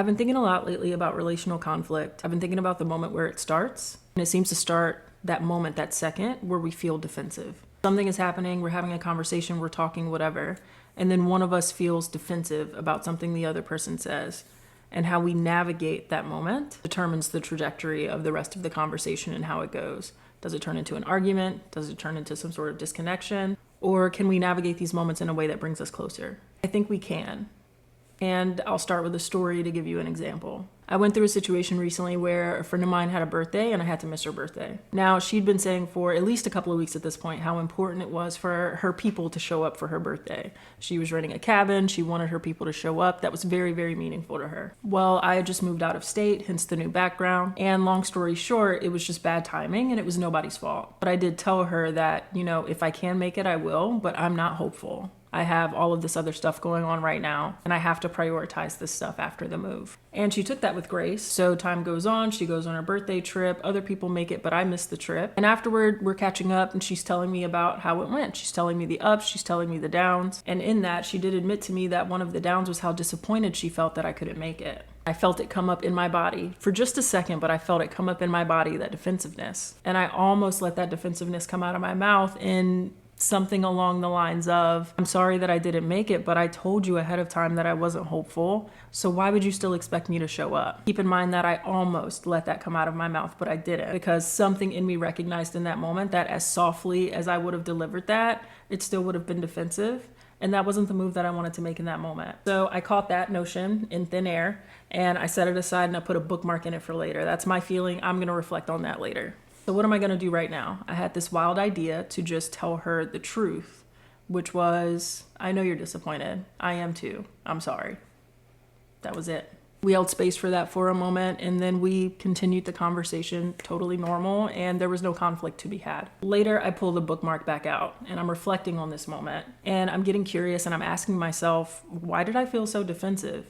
I've been thinking a lot lately about relational conflict. I've been thinking about the moment where it starts, and it seems to start that moment, that second, where we feel defensive. Something is happening, we're having a conversation, we're talking, whatever, and then one of us feels defensive about something the other person says. And how we navigate that moment determines the trajectory of the rest of the conversation and how it goes. Does it turn into an argument? Does it turn into some sort of disconnection? Or can we navigate these moments in a way that brings us closer? I think we can. And I'll start with a story to give you an example. I went through a situation recently where a friend of mine had a birthday and I had to miss her birthday. Now, she'd been saying for at least a couple of weeks at this point how important it was for her people to show up for her birthday. She was renting a cabin. She wanted her people to show up. That was very, very meaningful to her. Well, I had just moved out of state, hence the new background. And long story short, it was just bad timing and it was nobody's fault. But I did tell her that, if I can make it, I will, but I'm not hopeful. I have all of this other stuff going on right now, and I have to prioritize this stuff after the move. And she took that with grace. So time goes on, she goes on her birthday trip, other people make it, but I missed the trip. And afterward, we're catching up and she's telling me about how it went. She's telling me the ups, she's telling me the downs. And in that, she did admit to me that one of the downs was how disappointed she felt that I couldn't make it. I felt it come up in my body for just a second, but I felt it come up in my body, that defensiveness. And I almost let that defensiveness come out of my mouth in something along the lines of, I'm sorry that I didn't make it, but I told you ahead of time that I wasn't hopeful. So why would you still expect me to show up? Keep in mind that I almost let that come out of my mouth, but I didn't, because something in me recognized in that moment that as softly as I would have delivered that, it still would have been defensive. And that wasn't the move that I wanted to make in that moment. So I caught that notion in thin air and I set it aside and I put a bookmark in it for later. That's my feeling. I'm going to reflect on that later. So what am I going to do right now? I had this wild idea to just tell her the truth, which was, I know you're disappointed. I am too. I'm sorry. That was it. We held space for that for a moment, and then we continued the conversation totally normal, and there was no conflict to be had. Later, I pull the bookmark back out, and I'm reflecting on this moment, and I'm getting curious, and I'm asking myself, why did I feel so defensive?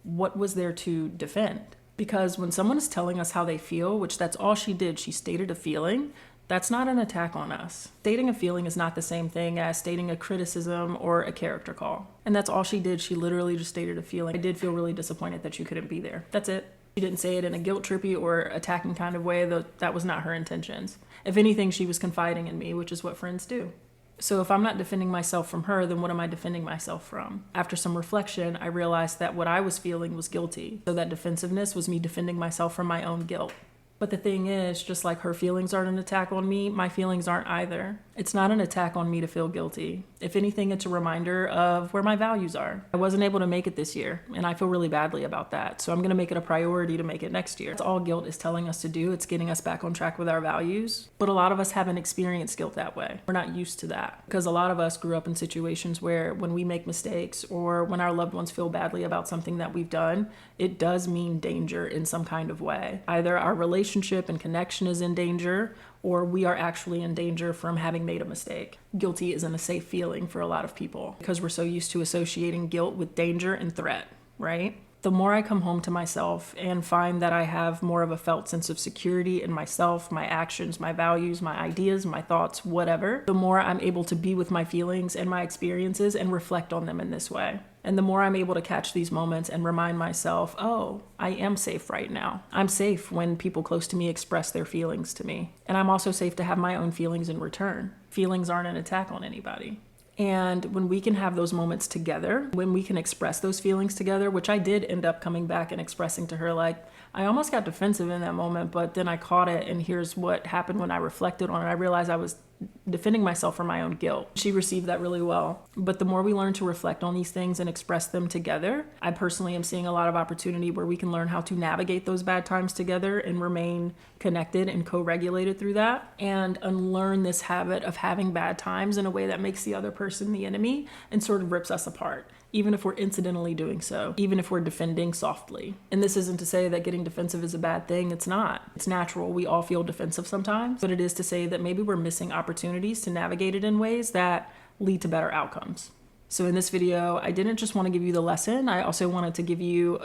What was there to defend? Because when someone is telling us how they feel, which that's all she did, she stated a feeling, that's not an attack on us. Stating a feeling is not the same thing as stating a criticism or a character call. And that's all she did. She literally just stated a feeling. I did feel really disappointed that you couldn't be there. That's it. She didn't say it in a guilt trippy or attacking kind of way, though that was not her intentions. If anything, she was confiding in me, which is what friends do. So if I'm not defending myself from her, then what am I defending myself from? After some reflection, I realized that what I was feeling was guilty. So that defensiveness was me defending myself from my own guilt. But the thing is, just like her feelings aren't an attack on me, my feelings aren't either. It's not an attack on me to feel guilty. If anything, it's a reminder of where my values are. I wasn't able to make it this year, and I feel really badly about that. So I'm going to make it a priority to make it next year. That's all guilt is telling us to do. It's getting us back on track with our values. But a lot of us haven't experienced guilt that way. We're not used to that. Because a lot of us grew up in situations where when we make mistakes or when our loved ones feel badly about something that we've done, it does mean danger in some kind of way. Either our relationship and connection is in danger, or we are actually in danger from having made a mistake. Guilty isn't a safe feeling for a lot of people because we're so used to associating guilt with danger and threat, right? The more I come home to myself and find that I have more of a felt sense of security in myself, my actions, my values, my ideas, my thoughts, whatever, the more I'm able to be with my feelings and my experiences and reflect on them in this way. And the more I'm able to catch these moments and remind myself, oh, I am safe right now. I'm safe when people close to me express their feelings to me. And I'm also safe to have my own feelings in return. Feelings aren't an attack on anybody. And when we can have those moments together, when we can express those feelings together, which I did end up coming back and expressing to her, like, I almost got defensive in that moment, but then I caught it, and here's what happened when I reflected on it. I realized I was defending myself from my own guilt. She received that really well. But the more we learn to reflect on these things and express them together, I personally am seeing a lot of opportunity where we can learn how to navigate those bad times together and remain connected and co-regulated through that, and unlearn this habit of having bad times in a way that makes the other person the enemy and sort of rips us apart, even if we're incidentally doing so, even if we're defending softly. And this isn't to say that getting defensive is a bad thing. It's not. It's natural. We all feel defensive sometimes, but it is to say that maybe we're missing opportunities to navigate it in ways that lead to better outcomes. So in this video, I didn't just want to give you the lesson. I also wanted to give you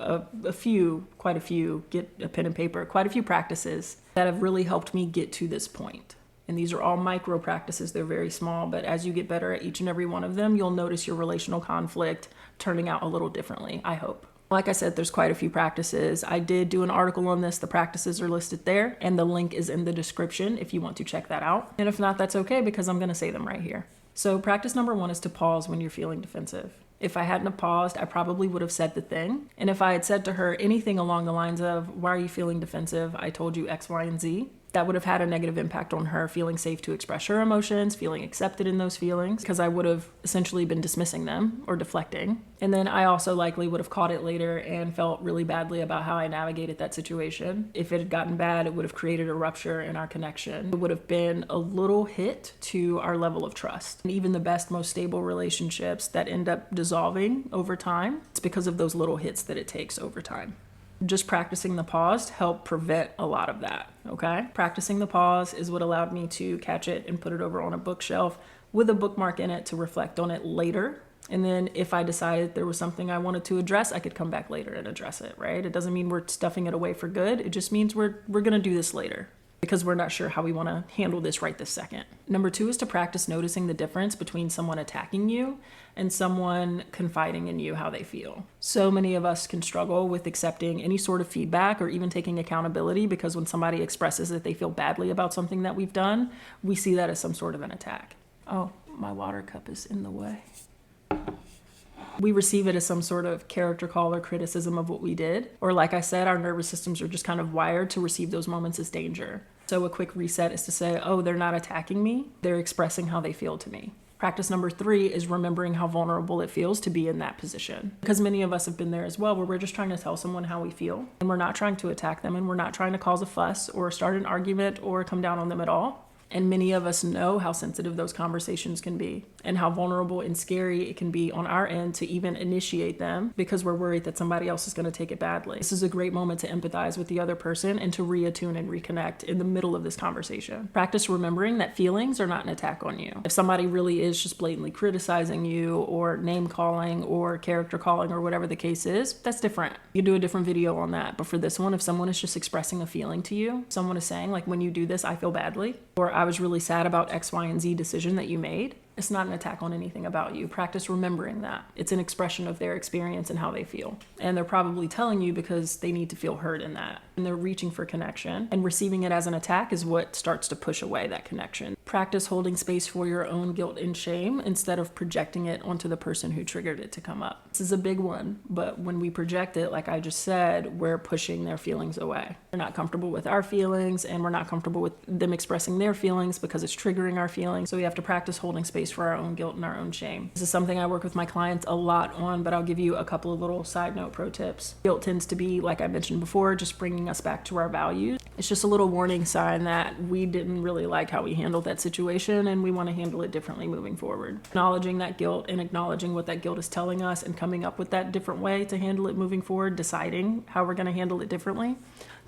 quite a few, get a pen and paper, quite a few practices that have really helped me get to this point. And these are all micro practices. They're very small, but as you get better at each and every one of them, you'll notice your relational conflict turning out a little differently, I hope. Like I said, there's quite a few practices. I did do an article on this. The practices are listed there, and the link is in the description if you want to check that out. And if not, that's okay because I'm going to say them right here. So practice number 1 is to pause when you're feeling defensive. If I hadn't have paused, I probably would have said the thing. And if I had said to her anything along the lines of, why are you feeling defensive? I told you X, Y, and Z. That would have had a negative impact on her feeling safe to express her emotions, feeling accepted in those feelings, because I would have essentially been dismissing them or deflecting. And then I also likely would have caught it later and felt really badly about how I navigated that situation. If it had gotten bad, it would have created a rupture in our connection. It would have been a little hit to our level of trust. And even the best, most stable relationships that end up dissolving over time, it's because of those little hits that it takes over time. Just practicing the pause helped prevent a lot of that, okay? Practicing the pause is what allowed me to catch it and put it over on a bookshelf with a bookmark in it to reflect on it later. And then if I decided there was something I wanted to address, I could come back later and address it, right? It doesn't mean we're stuffing it away for good. It just means we're gonna do this later, because we're not sure how we want to handle this right this second. Number 2 is to practice noticing the difference between someone attacking you and someone confiding in you how they feel. So many of us can struggle with accepting any sort of feedback or even taking accountability, because when somebody expresses that they feel badly about something that we've done, we see that as some sort of an attack. Oh, my water cup is in the way. We receive it as some sort of character call or criticism of what we did. Or like I said, our nervous systems are just kind of wired to receive those moments as danger. So a quick reset is to say, oh, they're not attacking me. They're expressing how they feel to me. Practice number 3 is remembering how vulnerable it feels to be in that position. Because many of us have been there as well, where we're just trying to tell someone how we feel. And we're not trying to attack them, and we're not trying to cause a fuss or start an argument or come down on them at all. And many of us know how sensitive those conversations can be and how vulnerable and scary it can be on our end to even initiate them, because we're worried that somebody else is going to take it badly. This is a great moment to empathize with the other person and to reattune and reconnect in the middle of this conversation. Practice remembering that feelings are not an attack on you. If somebody really is just blatantly criticizing you or name calling or character calling or whatever the case is, that's different. You do a different video on that. But for this one, if someone is just expressing a feeling to you, someone is saying, like, when you do this, I feel badly, or I was really sad about X, Y, and Z decision that you made, it's not an attack on anything about you. Practice remembering that. It's an expression of their experience and how they feel. And they're probably telling you because they need to feel heard in that. And they're reaching for connection. And receiving it as an attack is what starts to push away that connection. Practice holding space for your own guilt and shame instead of projecting it onto the person who triggered it to come up. This is a big one, but when we project it, like I just said, we're pushing their feelings away. We're not comfortable with our feelings, and we're not comfortable with them expressing their feelings because it's triggering our feelings. So we have to practice holding space for our own guilt and our own shame. This is something I work with my clients a lot on, but I'll give you a couple of little side note pro tips. Guilt tends to be, like I mentioned before, just bringing us back to our values. It's just a little warning sign that we didn't really like how we handled that situation, and we want to handle it differently moving forward. Acknowledging that guilt and acknowledging what that guilt is telling us and coming up with that different way to handle it moving forward, deciding how we're going to handle it differently,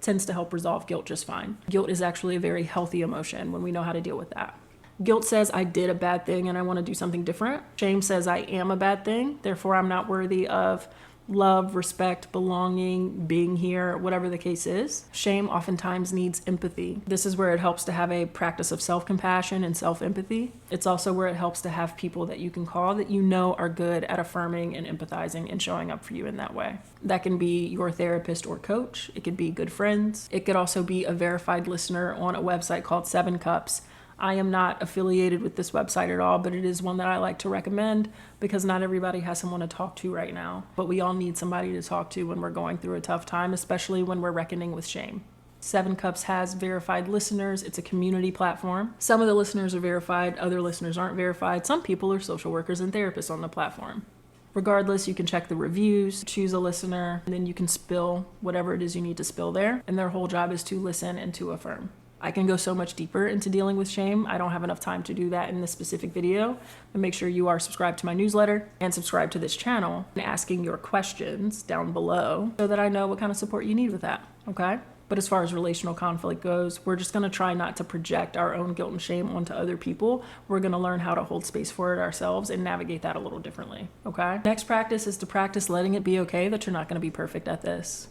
tends to help resolve guilt just fine. Guilt is actually a very healthy emotion when we know how to deal with that. Guilt says I did a bad thing and I want to do something different. Shame says I am a bad thing, therefore I'm not worthy of love, respect, belonging, being here, whatever the case is. Shame oftentimes needs empathy. This is where it helps to have a practice of self-compassion and self-empathy. It's also where it helps to have people that you can call that you know are good at affirming and empathizing and showing up for you in that way. That can be your therapist or coach. It could be good friends. It could also be a verified listener on a website called 7 Cups. I am not affiliated with this website at all, but it is one that I like to recommend because not everybody has someone to talk to right now. But we all need somebody to talk to when we're going through a tough time, especially when we're reckoning with shame. 7 Cups has verified listeners. It's a community platform. Some of the listeners are verified, other listeners aren't verified. Some people are social workers and therapists on the platform. Regardless, you can check the reviews, choose a listener, and then you can spill whatever it is you need to spill there. And their whole job is to listen and to affirm. I can go so much deeper into dealing with shame. I don't have enough time to do that in this specific video. But make sure you are subscribed to my newsletter and subscribe to this channel and asking your questions down below so that I know what kind of support you need with that, okay? But as far as relational conflict goes, we're just gonna try not to project our own guilt and shame onto other people. We're gonna learn how to hold space for it ourselves and navigate that a little differently, okay? Next practice is to practice letting it be okay that you're not gonna be perfect at this.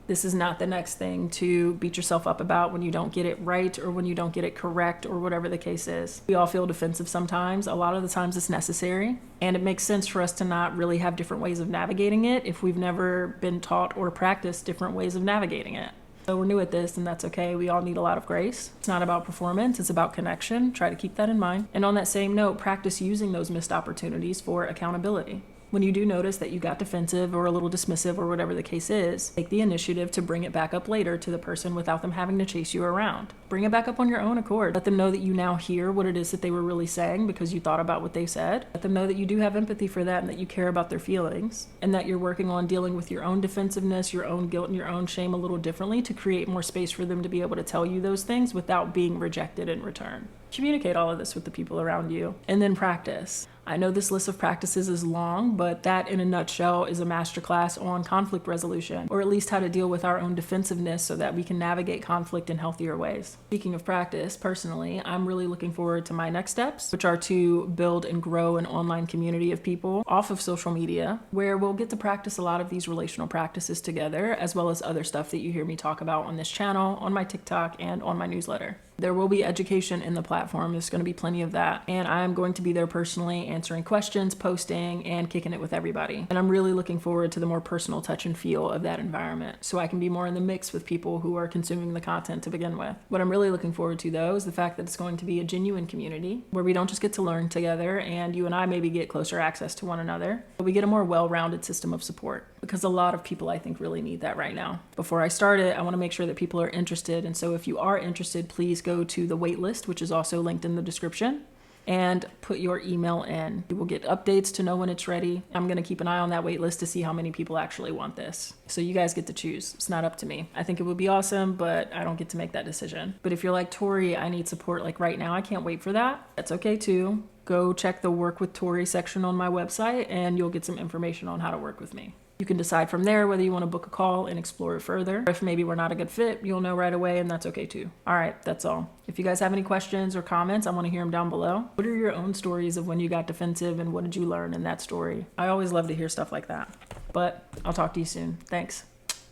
This is not the next thing to beat yourself up about when you don't get it right or when you don't get it correct or whatever the case is. We all feel defensive sometimes. A lot of the times it's necessary. And it makes sense for us to not really have different ways of navigating it if we've never been taught or practiced different ways of navigating it. So we're new at this, and that's okay. We all need a lot of grace. It's not about performance, it's about connection. Try to keep that in mind. And on that same note, practice using those missed opportunities for accountability. When you do notice that you got defensive or a little dismissive or whatever the case is, take the initiative to bring it back up later to the person without them having to chase you around. Bring it back up on your own accord. Let them know that you now hear what it is that they were really saying because you thought about what they said. Let them know that you do have empathy for that and that you care about their feelings, and that you're working on dealing with your own defensiveness, your own guilt, and your own shame a little differently to create more space for them to be able to tell you those things without being rejected in return. Communicate all of this with the people around you, and then practice. I know this list of practices is long, but that in a nutshell is a masterclass on conflict resolution, or at least how to deal with our own defensiveness so that we can navigate conflict in healthier ways. Speaking of practice, personally, I'm really looking forward to my next steps, which are to build and grow an online community of people off of social media, where we'll get to practice a lot of these relational practices together, as well as other stuff that you hear me talk about on this channel, on my TikTok, and on my newsletter. There will be education in the platform. There's going to be plenty of that. And I'm going to be there personally answering questions, posting, and kicking it with everybody. And I'm really looking forward to the more personal touch and feel of that environment so I can be more in the mix with people who are consuming the content to begin with. What I'm really looking forward to, though, is the fact that it's going to be a genuine community where we don't just get to learn together and you and I maybe get closer access to one another, but we get a more well-rounded system of support, because a lot of people I think really need that right now. Before I start it, I want to make sure that people are interested. And so if you are interested, please go to the wait list, which is also linked in the description, and put your email in. You will get updates to know when it's ready. I'm going to keep an eye on that wait list to see how many people actually want this. So you guys get to choose. It's not up to me. I think it would be awesome, but I don't get to make that decision. But if you're like, Tori, I need support like right now, I can't wait for that, that's okay too. Go check the Work with Tori section on my website and you'll get some information on how to work with me. You can decide from there whether you want to book a call and explore it further. If maybe we're not a good fit, you'll know right away, and that's okay too. All right, that's all. If you guys have any questions or comments, I want to hear them down below. What are your own stories of when you got defensive and what did you learn in that story? I always love to hear stuff like that. But I'll talk to you soon. Thanks.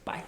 Bye.